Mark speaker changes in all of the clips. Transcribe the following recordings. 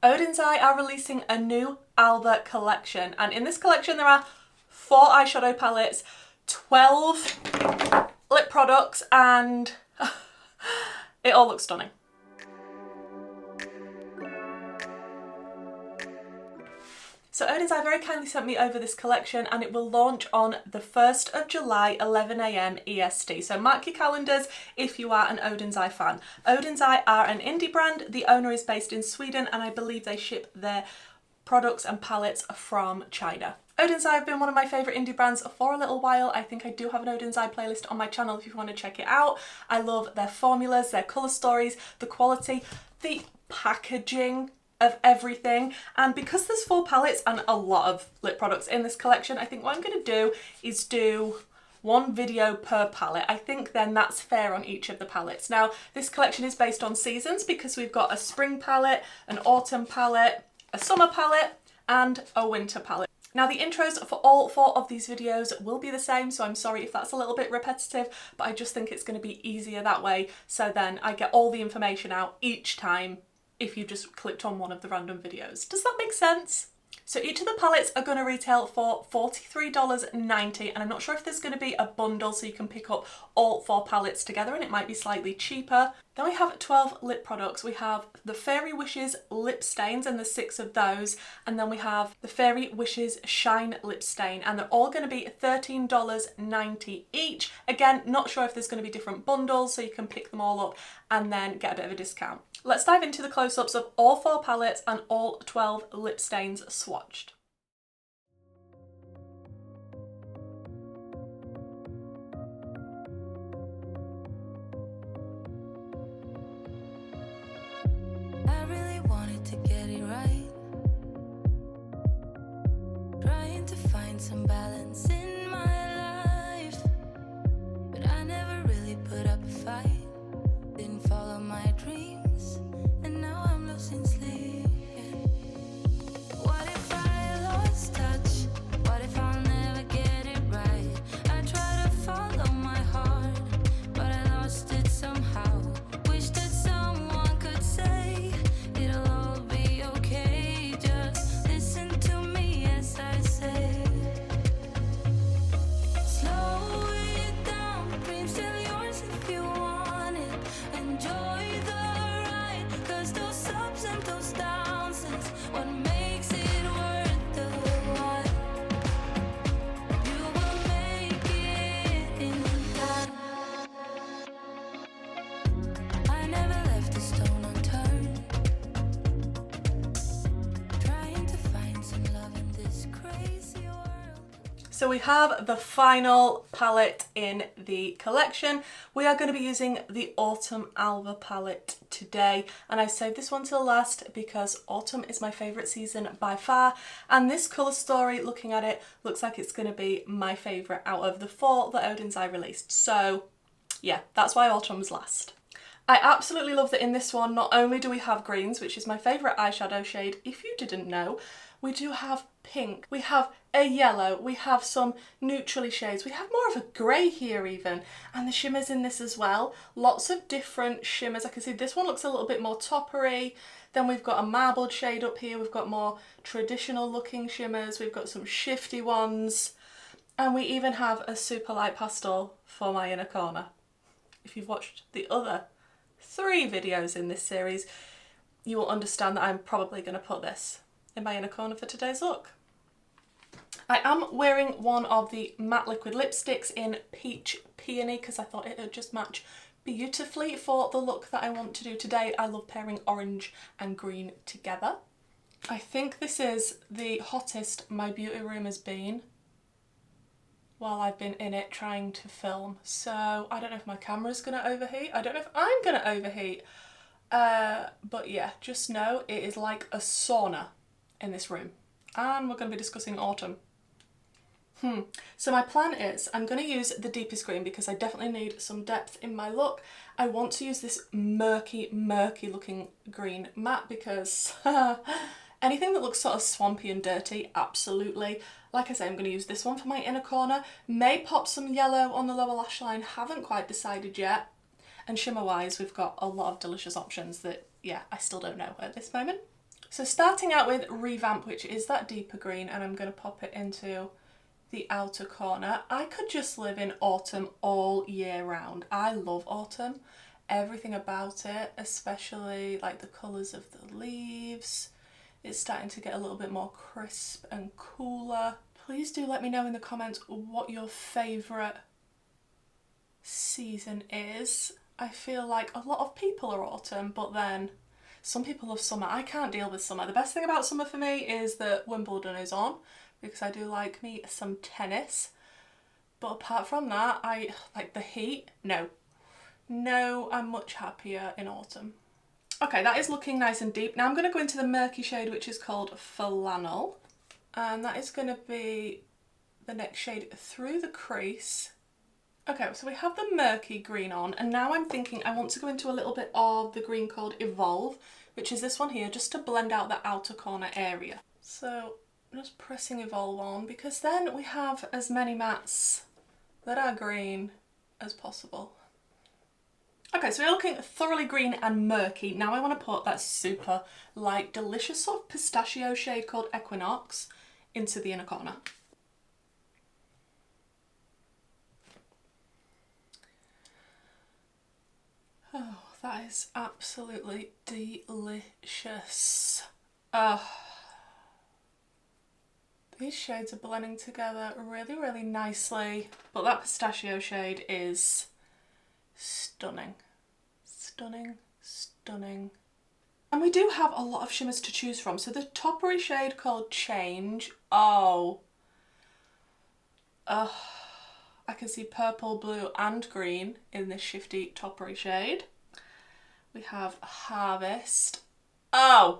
Speaker 1: Odens are releasing a new Alva collection, and in this collection there are 4 eyeshadow palettes, 12 lip products, and it all looks stunning. So Odens very kindly sent me over this collection, and it will launch on the 1st of July, 11 AM EST. So mark your calendars if you are an Odens fan. Odens are an indie brand. The owner is based in Sweden, and I believe they ship their products and palettes from China. Odens have been one of my favourite indie brands for a little while. I think I do have an Odens playlist on my channel if you want to check it out. I love their formulas, their colour stories, the quality, the packaging of everything. And because there's 4 palettes and a lot of lip products in this collection, I think what I'm going to do is do 1 video per palette. I think then that's fair on each of the palettes. Now, this collection is based on seasons because we've got a spring palette, an autumn palette, a summer palette, and a winter palette. Now, the intros for all 4 of these videos will be the same, so I'm sorry if that's a little bit repetitive, but I just think it's going to be easier that way, so then I get all the information out each time if you just clicked on one of the random videos. Does that make sense? So each of the palettes are going to retail for $43.90, and I'm not sure if there's going to be a bundle so you can pick up all 4 palettes together, and it might be slightly cheaper. Then we have 12 lip products. We have the Fairy Wishes lip stains, and there's 6 of those, and then we have the Fairy Wishes Shine lip stain, and they're all going to be $13.90 each. Again, not sure if there's going to be different bundles so you can pick them all up and then get a bit of a discount. Let's dive into the close-ups of all 4 palettes and all 12 lip stains swatched.
Speaker 2: I really wanted to get it right, trying to find some balance in my life, but I never really put up a fight, didn't follow my dreams, and now I'm losing sleep. What if I lost touch? What if I'll never get it right? I try to follow my heart, but I lost it somehow. Wish that someone could say it'll all be okay. Just listen to me as I say. Slow it down, dreams still yours if you want it. Enjoy the ride, 'cause those ups and those downs is what makes it worth the while. You will make it in time. I never left a stone unturned, trying to find some love in this crazy world.
Speaker 1: So we have the final palette in the collection. We are going to be using the Autumn Alva palette today, and I saved this one till last because autumn is my favourite season by far, and this colour story, looking at it, looks like it's going to be my favourite out of the 4 that Odens released. So yeah, that's why autumn's last. I absolutely love that in this one, not only do we have greens, which is my favourite eyeshadow shade, if you didn't know, we do have pink, we have a yellow, we have some neutrally shades, we have more of a grey here even, and the shimmers in this as well. Lots of different shimmers. I can see this one looks a little bit more toppery, then we've got a marbled shade up here, we've got more traditional looking shimmers, we've got some shifty ones, and we even have a super light pastel for my inner corner. If you've watched the other 3 videos in this series, you will understand that I'm probably going to put this in my inner corner for today's look. I am wearing one of the matte liquid lipsticks in Peach Peony because I thought it would just match beautifully for the look that I want to do today. I love pairing orange and green together. I think this is the hottest my beauty room has been while I've been in it trying to film. So I don't know if my camera's going to overheat. I don't know if I'm going to overheat. But yeah, just know it is like a sauna in this room. And we're going to be discussing autumn. So my plan is I'm going to use the deepest green because I definitely need some depth in my look. I want to use this murky looking green matte because anything that looks sort of swampy and dirty, absolutely. Like I say, I'm going to use this one for my inner corner. May pop some yellow on the lower lash line, haven't quite decided yet. And shimmer wise, we've got a lot of delicious options that, yeah, I still don't know at this moment. So starting out with Revamp, which is that deeper green, and I'm going to pop it into the outer corner. I could just live in autumn all year round. I love autumn. Everything about it, especially like the colours of the leaves. It's starting to get a little bit more crisp and cooler. Please do let me know in the comments what your favourite season is. I feel like a lot of people are autumn, but then some people love summer. I can't deal with summer. The best thing about summer for me is that Wimbledon is on, because I do like me some tennis. But apart from that, I like the heat. No, I'm much happier in autumn. Okay, that is looking nice and deep. Now I'm going to go into the murky shade, which is called Flannel. And that is going to be the next shade through the crease. Okay, so we have the murky green on, and now I'm thinking I want to go into a little bit of the green called Evolve, which is this one here, just to blend out the outer corner area. So I'm just pressing Evolve on, because then we have as many mattes that are green as possible. Okay, so we're looking thoroughly green and murky. Now I want to put that super light, delicious sort of pistachio shade called Equinox into the inner corner. Oh, that is absolutely delicious. These shades are blending together really, really nicely, but that pistachio shade is stunning. Stunning, stunning. And we do have a lot of shimmers to choose from. So the toppery shade called Change, I can see purple, blue and green in this shifty toppery shade. We have Harvest. Like,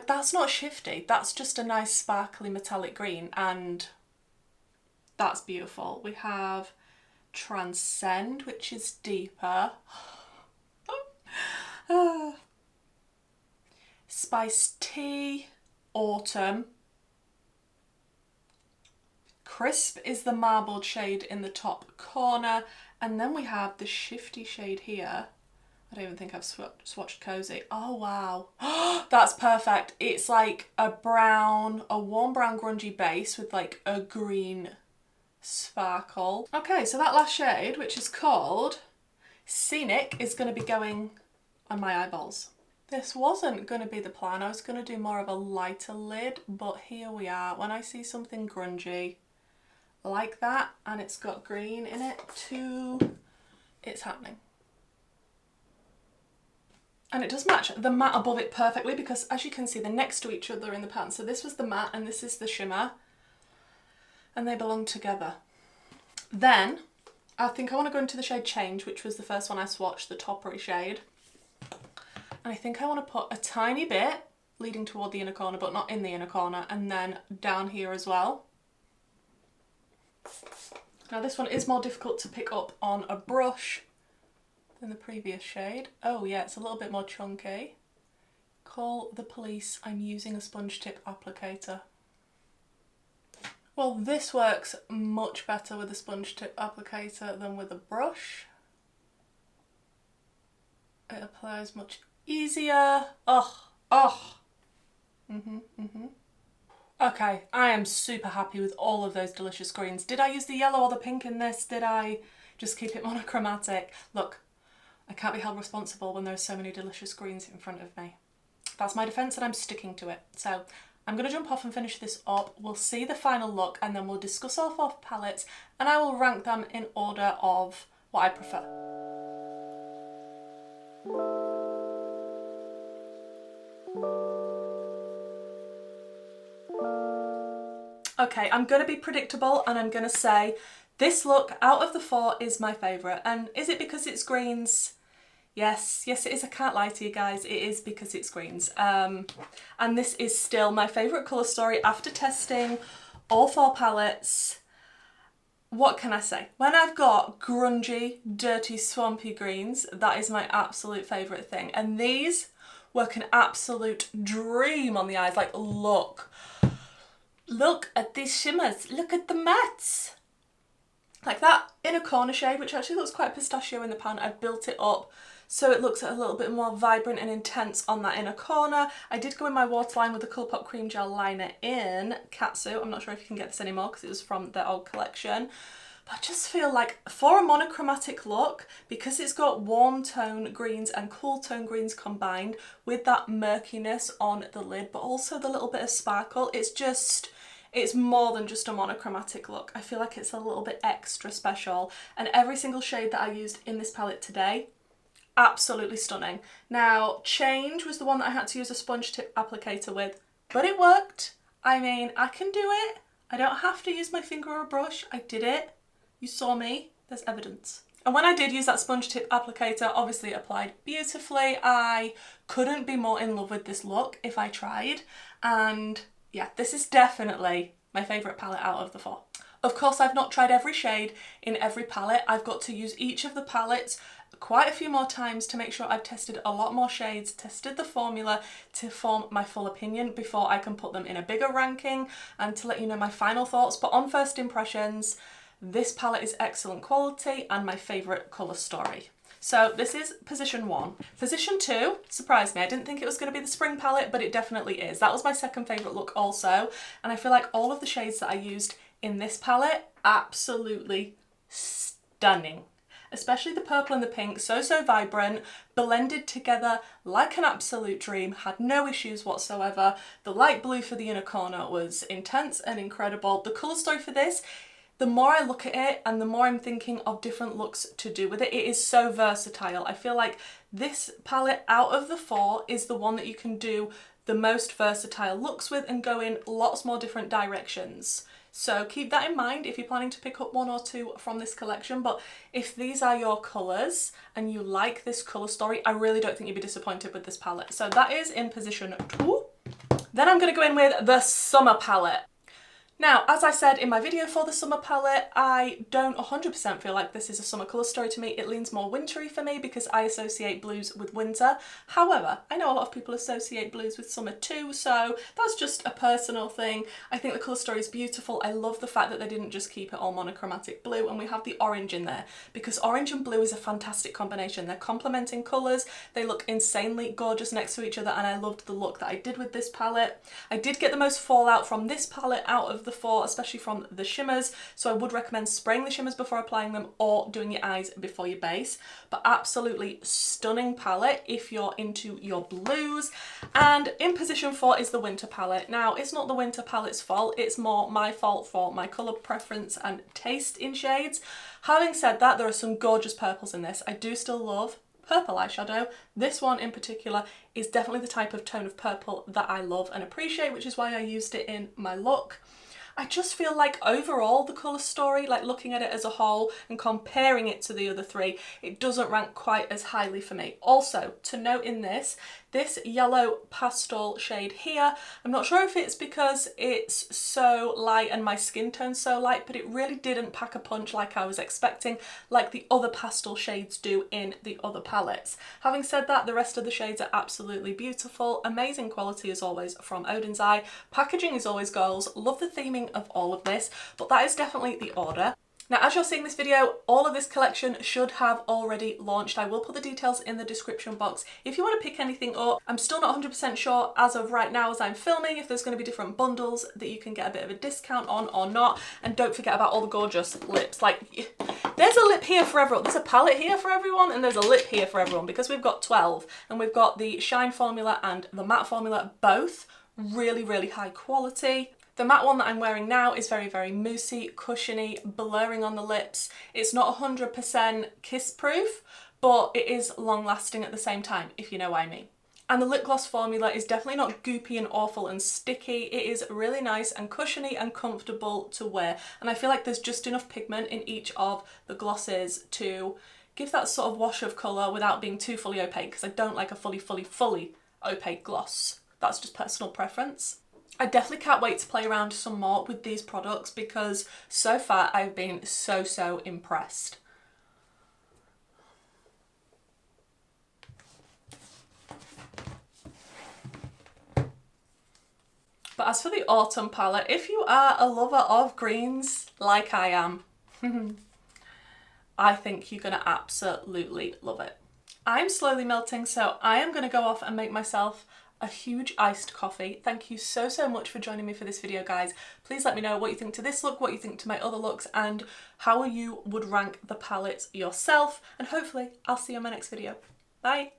Speaker 1: that's not shifty, that's just a nice sparkly metallic green, and that's beautiful. We have Transcend, which is deeper. Spice Tea, Autumn. Crisp is the marbled shade in the top corner, and then we have the shifty shade here. I don't even think I've swatched Cozy. Oh wow, that's perfect. It's like a brown, a warm brown grungy base with like a green sparkle. Okay, so that last shade, which is called Scenic, is going to be going on my eyeballs. This wasn't going to be the plan. I was going to do more of a lighter lid, but here we are. When I see something grungy like that and it's got green in it too, it's happening. And it does match the matte above it perfectly, because as you can see, they're next to each other in the pattern. So this was the matte and this is the shimmer, and they belong together. Then I think I want to go into the shade Change, which was the first one I swatched, the toppery shade. And I think I want to put a tiny bit leading toward the inner corner, but not in the inner corner, and then down here as well. Now this one is more difficult to pick up on a brush than the previous shade. Oh yeah, it's a little bit more chunky. Call the police, I'm using a sponge tip applicator. Well, this works much better with a sponge tip applicator than with a brush. It applies much easier. Okay, I am super happy with all of those delicious greens. Did I use the yellow or the pink in this? Did I just keep it monochromatic? Look, I can't be held responsible when there's so many delicious greens in front of me. That's my defence and I'm sticking to it. So I'm going to jump off and finish this up. We'll see the final look and then we'll discuss all 4 palettes, and I will rank them in order of what I prefer. Okay, I'm going to be predictable and I'm going to say this look out of the 4 is my favourite. And is it because it's greens? Yes, it is. I can't lie to you guys, it is because it's greens. And this is still my favourite colour story after testing all 4 palettes. What can I say? When I've got grungy, dirty, swampy greens, that is my absolute favourite thing. And these work an absolute dream on the eyes. Like, look at these shimmers, look at the mattes. Like that inner corner shade, which actually looks quite pistachio in the pan, I've built it up so it looks a little bit more vibrant and intense on that inner corner. I did go in my waterline with the Colourpop Cream Gel Liner in Katsu. I'm not sure if you can get this anymore because it was from their old collection. But I just feel like for a monochromatic look, because it's got warm tone greens and cool tone greens combined with that murkiness on the lid, but also the little bit of sparkle, it's more than just a monochromatic look. I feel like it's a little bit extra special, and every single shade that I used in this palette today, absolutely stunning. Now, Change was the one that I had to use a sponge tip applicator with, but it worked. I mean, I can do it. I don't have to use my finger or a brush. I did it. You saw me. There's evidence. And when I did use that sponge tip applicator, obviously it applied beautifully. I couldn't be more in love with this look if I tried. And yeah, this is definitely my favourite palette out of the 4. Of course, I've not tried every shade in every palette. I've got to use each of the palettes quite a few more times to make sure I've tested a lot more shades, tested the formula to form my full opinion before I can put them in a bigger ranking and to let you know my final thoughts. But on first impressions, this palette is excellent quality and my favourite colour story. So this is position 1. Position 2 surprised me. I didn't think it was going to be the spring palette, but it definitely is. That was my second favourite look also, and I feel like all of the shades that I used in this palette, absolutely stunning. Especially the purple and the pink, so vibrant, blended together like an absolute dream, had no issues whatsoever. The light blue for the inner corner was intense and incredible. The colour story for this, the more I look at it and the more I'm thinking of different looks to do with it, it is so versatile. I feel like this palette out of the 4 is the one that you can do the most versatile looks with and go in lots more different directions. So keep that in mind if you're planning to pick up 1 or 2 from this collection. But if these are your colours and you like this colour story, I really don't think you'd be disappointed with this palette. So that is in position 2. Then I'm going to go in with the summer palette. Now, as I said in my video for the summer palette, I don't 100% feel like this is a summer colour story to me. It leans more wintry for me because I associate blues with winter. However, I know a lot of people associate blues with summer too, so that's just a personal thing. I think the colour story is beautiful. I love the fact that they didn't just keep it all monochromatic blue, and we have the orange in there because orange and blue is a fantastic combination. They're complementing colours. They look insanely gorgeous next to each other, and I loved the look that I did with this palette. I did get the most fallout from this palette out of the 4, especially from the shimmers, so I would recommend spraying the shimmers before applying them or doing your eyes before your base. But absolutely stunning palette if you're into your blues. And in position 4 is the winter palette. Now, it's not the winter palette's fault, it's more my fault for my colour preference and taste in shades. Having said that, there are some gorgeous purples in this. I do still love purple eyeshadow. This one in particular is definitely the type of tone of purple that I love and appreciate, which is why I used it in my look. I just feel like overall the colour story, like looking at it as a whole and comparing it to the other 3, it doesn't rank quite as highly for me. Also, to note in this yellow pastel shade here, I'm not sure if it's because it's so light and my skin tone's so light, but it really didn't pack a punch like I was expecting, like the other pastel shades do in the other palettes. Having said that, the rest of the shades are absolutely beautiful, amazing quality as always from Odens. Packaging is always goals, love the theming of all of this, but that is definitely the order. Now, as you're seeing this video, all of this collection should have already launched. I will put the details in the description box if you want to pick anything up. I'm still not 100% sure as of right now as I'm filming if there's going to be different bundles that you can get a bit of a discount on or not. And don't forget about all the gorgeous lips. Like, there's a lip here for everyone. There's a palette here for everyone and there's a lip here for everyone because we've got 12 and we've got the shine formula and the matte formula, both really high quality. The matte one that I'm wearing now is very moussey, cushiony, blurring on the lips. It's not 100% kiss proof, but it is long lasting at the same time, if you know what I mean. And the lip gloss formula is definitely not goopy and awful and sticky. It is really nice and cushiony and comfortable to wear. And I feel like there's just enough pigment in each of the glosses to give that sort of wash of colour without being too fully opaque, because I don't like a fully opaque gloss. That's just personal preference. I definitely can't wait to play around some more with these products because so far I've been so impressed. But as for the autumn palette, if you are a lover of greens like I am, I think you're going to absolutely love it. I'm slowly melting, so I am going to go off and make myself a huge iced coffee. Thank you so much for joining me for this video, guys. Please let me know what you think to this look, what you think to my other looks, and how you would rank the palettes yourself. And hopefully I'll see you in my next video. Bye!